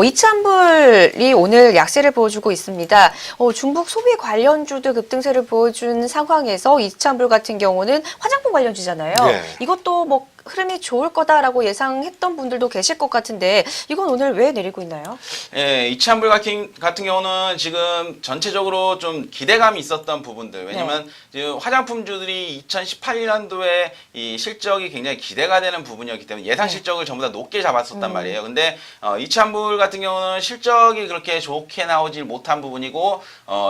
이차불이 오늘 약세를 보여주고 있습니다. 중국 소비 관련주도 급등세를 보여준 상황에서 이차불 같은 경우는 화장품 관련주잖아요. 네. 이것도 뭐 흐름이 좋을 거다라고 예상했던 분들도 계실 것 같은데 이건 오늘 왜 내리고 있나요? 예, 이치한불 같은 경우는 지금 전체적으로 좀 기대감이 있었던 부분들. 왜냐면 지금 화장품주들이 2018년도에 이 실적이 굉장히 기대가 되는 부분이었기 때문에 예상 실적을 전부 다 높게 잡았었단 말이에요. 근데 이치한불 같은 경우는 실적이 그렇게 좋게 나오질 못한 부분이고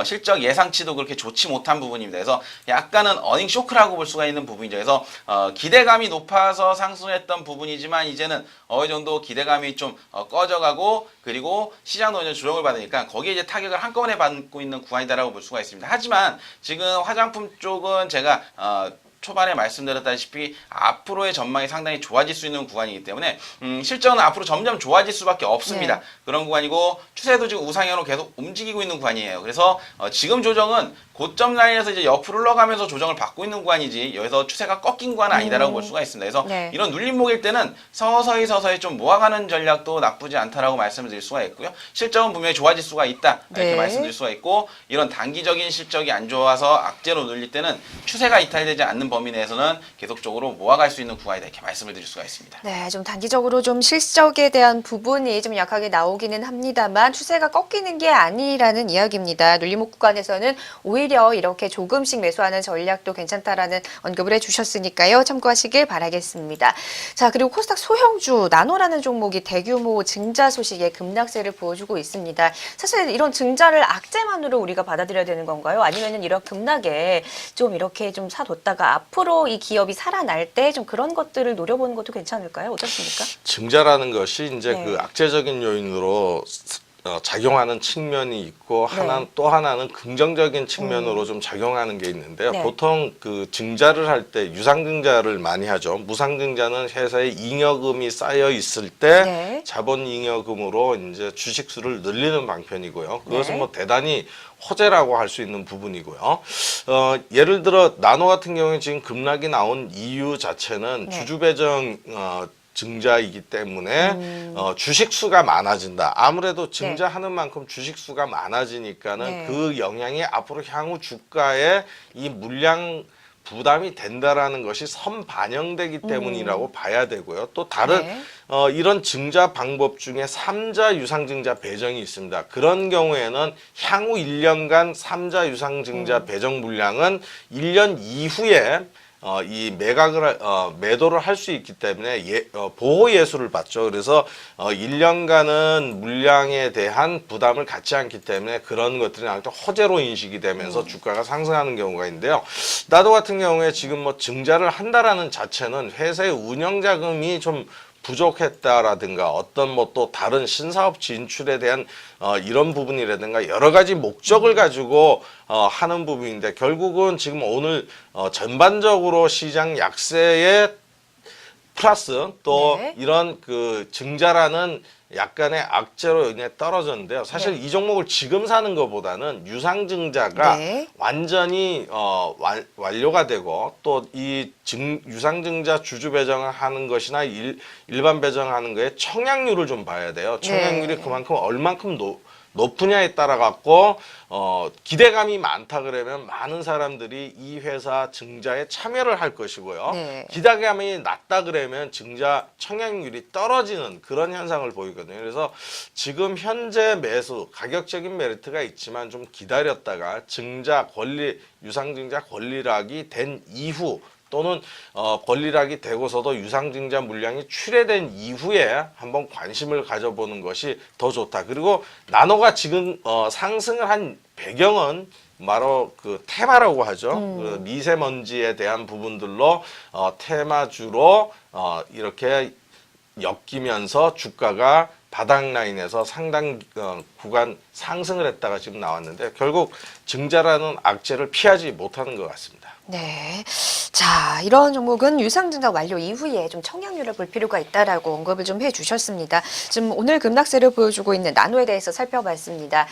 실적 예상치도 그렇게 좋지 못한 부분입니다. 그래서 약간은 어닝 쇼크라고 볼 수가 있는 부분이죠. 그래서 기대감이 높아서 상승했던 부분이지만 이제는 어느 정도 기대감이 좀 꺼져가고 그리고 시장도 이제 조정을 받으니까 거기에 이제 타격을 한꺼번에 받고 있는 구간이다라고 볼 수가 있습니다. 하지만 지금 화장품 쪽은 제가 초반에 말씀드렸다시피 앞으로의 전망이 상당히 좋아질 수 있는 구간이기 때문에 실적은 앞으로 점점 좋아질 수밖에 없습니다. 그런 구간이고 추세도 지금 우상향으로 계속 움직이고 있는 구간이에요. 그래서 지금 조정은 고점 라인에서 이제 옆으로 흘러가면서 조정을 받고 있는 구간이지 여기서 추세가 꺾인 구간은 아니다라고 볼 수가 있습니다. 그래서 이런 눌림목일 때는 서서히 좀 모아가는 전략도 나쁘지 않다라고 말씀을 드릴 수가 있고요. 실적은 분명히 좋아질 수가 있다 이렇게 말씀드릴 수가 있고 이런 단기적인 실적이 안 좋아서 악재로 눌릴 때는 추세가 이탈되지 않는 범위 내에서는 계속적으로 모아갈 수 있는 구간이다 이렇게 말씀을 드릴 수가 있습니다. 네, 좀 단기적으로 좀 실적에 대한 부분이 좀 약하게 나오기는 합니다만 추세가 꺾이는 게 아니라는 이야기입니다. 눌림목 구간에서는 오히려 이렇게 조금씩 매수하는 전략도 괜찮다라는 언급을 해주셨으니까요. 참고하시길 바라겠습니다. 자, 그리고 코스닥 소형주 나노라는 종목이 대규모 증자 소식에 급락세를 보여주고 있습니다. 사실 이런 증자를 악재만으로 우리가 받아들여야 되는 건가요? 아니면은 이런 급락에 좀 이렇게 좀 사뒀다가 앞으로 이 기업이 살아날 때 좀 그런 것들을 노려보는 것도 괜찮을까요? 어떻습니까? 증자라는 것이 이제 그 악재적인 요인으로 작용하는 측면이 있고 또 하나는 긍정적인 측면으로 좀 작용하는 게 있는데요. 보통 그 증자를 할 때 유상증자를 많이 하죠. 무상증자는 회사에 잉여금이 쌓여 있을 때 자본 잉여금으로 이제 주식수를 늘리는 방편이고요. 그것은 뭐 대단히 호재라고 할 수 있는 부분이고요. 예를 들어 나노 같은 경우에 지금 급락이 나온 이유 자체는 주주 배정 증자이기 때문에 주식수가 많아진다. 아무래도 증자하는 만큼 주식수가 많아지니까는 그 영향이 앞으로 향후 주가에 이 물량 부담이 된다라는 것이 선반영되기 때문이라고 봐야 되고요. 또 다른 이런 증자 방법 중에 3자 유상증자 배정이 있습니다. 그런 경우에는 향후 1년간 3자 유상증자 배정 물량은 1년 이후에 이 매도를 할 수 있기 때문에 보호 예수를 받죠. 그래서 1년간은 물량에 대한 부담을 갖지 않기 때문에 그런 것들이 나올 때 호재로 인식이 되면서 주가가 상승하는 경우가 있는데요. 나도 같은 경우에 지금 뭐 증자를 한다라는 자체는 회사의 운영 자금이 좀 부족했다라든가 어떤 뭐 또 다른 신사업 진출에 대한 이런 부분이라든가 여러 가지 목적을 가지고 하는 부분인데 결국은 지금 오늘 전반적으로 시장 약세에 플러스 또 이런 그 증자라는 약간의 악재로 인해 떨어졌는데요. 사실 이 종목을 지금 사는 것보다는 유상증자가 완전히 완료가 되고 또 이 유상증자 주주 배정을 하는 것이나 일반 배정하는 거에 청약률을 좀 봐야 돼요. 청약률이 그만큼 얼만큼 높으냐에 따라 갖고 기대감이 많다 그러면 많은 사람들이 이 회사 증자에 참여를 할 것이고요. 기대감이 낮다 그러면 증자 청약률이 떨어지는 그런 현상을 보이거든요. 그래서 지금 현재 매수 가격적인 메리트가 있지만 좀 기다렸다가 증자 권리 유상증자 권리락이 된 이후 또는 권리락이 되고서도 유상증자 물량이 출회된 이후에 한번 관심을 가져보는 것이 더 좋다. 그리고 나노가 지금 상승을 한 배경은 바로 그 테마라고 하죠. 그 미세먼지에 대한 부분들로 테마주로 이렇게 엮이면서 주가가 바닥 라인에서 상당 구간 상승을 했다가 지금 나왔는데 결국 증자라는 악재를 피하지 못하는 것 같습니다. 네. 자, 이런 종목은 유상증자 완료 이후에 좀 청약률을 볼 필요가 있다라고 언급을 좀 해주셨습니다. 지금 오늘 급락세를 보여주고 있는 나노에 대해서 살펴봤습니다.